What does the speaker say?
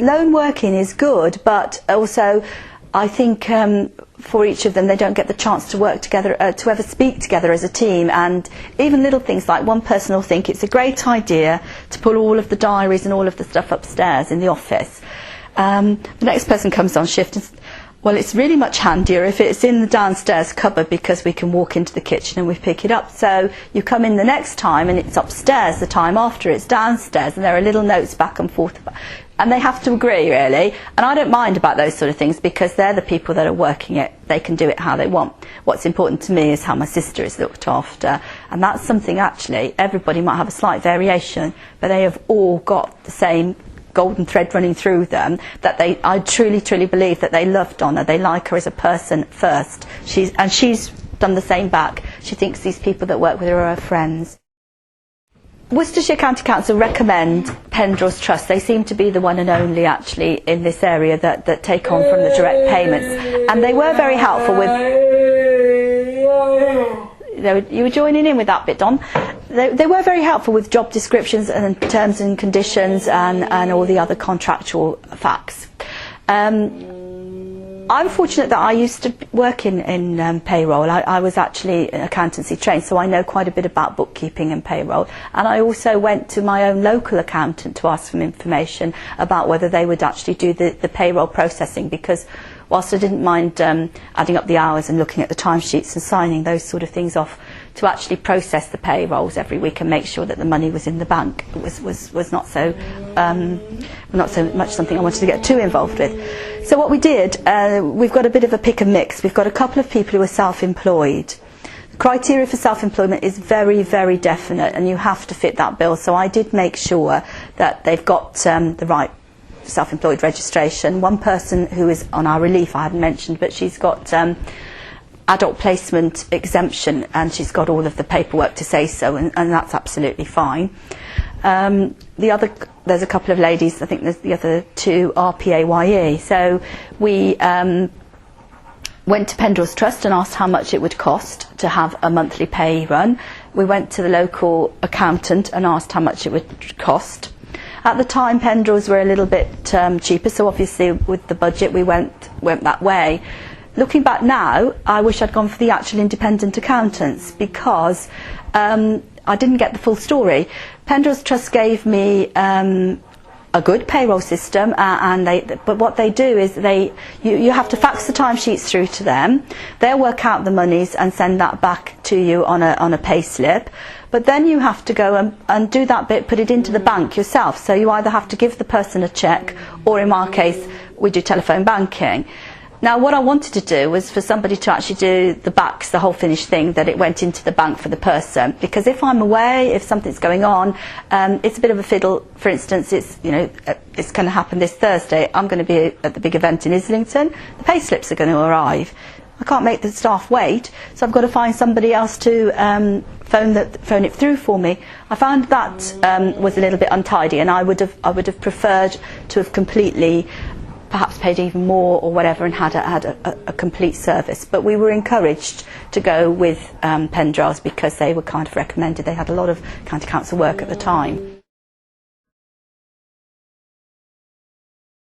lone working is good, but also I think for each of them they don't get the chance to work together, to ever speak together as a team. And even little things like one person will think it's a great idea to pull all of the diaries and all of the stuff upstairs in the office. The next person comes on shift and well, it's really much handier if it's in the downstairs cupboard because we can walk into the kitchen and we pick it up. So you come in the next time and it's upstairs the time after, it's downstairs, and there are little notes back and forth. And they have to agree, really. And I don't mind about those sort of things because they're the people that are working it. They can do it how they want. What's important to me is how my sister is looked after. And that's something, actually, everybody might have a slight variation, but they have all got the same golden thread running through them, that I truly believe that they love Donna. They like her as a person first. She's done the same back. She thinks these people that work with her are her friends. Worcestershire County Council recommend Pendraws Trust. They seem to be the one and only, actually, in this area that take on from the direct payments. And they were very helpful with... You were joining in with that bit, Don. They were very helpful with job descriptions and terms and conditions and all the other contractual facts. I'm fortunate that I used to work in payroll. I was actually accountancy trained, so I know quite a bit about bookkeeping and payroll. And I also went to my own local accountant to ask some information about whether they would actually do the payroll processing, because whilst I didn't mind adding up the hours and looking at the timesheets and signing those sort of things off, to actually process the payrolls every week and make sure that the money was in the bank was not so much something I wanted to get too involved with. So what we did, we've got a bit of a pick and mix. We've got a couple of people who are self-employed. The criteria for self-employment is very definite, and you have to fit that bill. So I did make sure that they've got the right self-employed registration. One person who is on our relief I hadn't mentioned, but she's got adult placement exemption, and she's got all of the paperwork to say so, and that's absolutely fine. There's a couple of ladies, I think there's the other two are PAYE. So we went to Pendraws Trust and asked how much it would cost to have a monthly pay run. We went to the local accountant and asked how much it would cost. At the time, Pendraws were a little bit cheaper, so obviously with the budget we went that way. Looking back now, I wish I'd gone for the actual independent accountants, because I didn't get the full story. Pendraws Trust gave me a good payroll system, but what they do is you have to fax the timesheets through to them. They'll work out the monies and send that back to you on a pay slip. But then you have to go and do that bit, put it into the bank yourself. So you either have to give the person a cheque, or in our case, we do telephone banking. Now, what I wanted to do was for somebody to actually do the backs, the whole finished thing, that it went into the bank for the person. Because if I'm away, if something's going on, it's a bit of a fiddle. For instance, it's going to happen this Thursday. I'm going to be at the big event in Islington. The pay slips are going to arrive. I can't make the staff wait, so I've got to find somebody else to phone it through for me. I found that was a little bit untidy, and I would have preferred to have completely, perhaps paid even more or whatever, and had a complete service. But we were encouraged to go with Pendraws because they were kind of recommended. They had a lot of county council work at the time.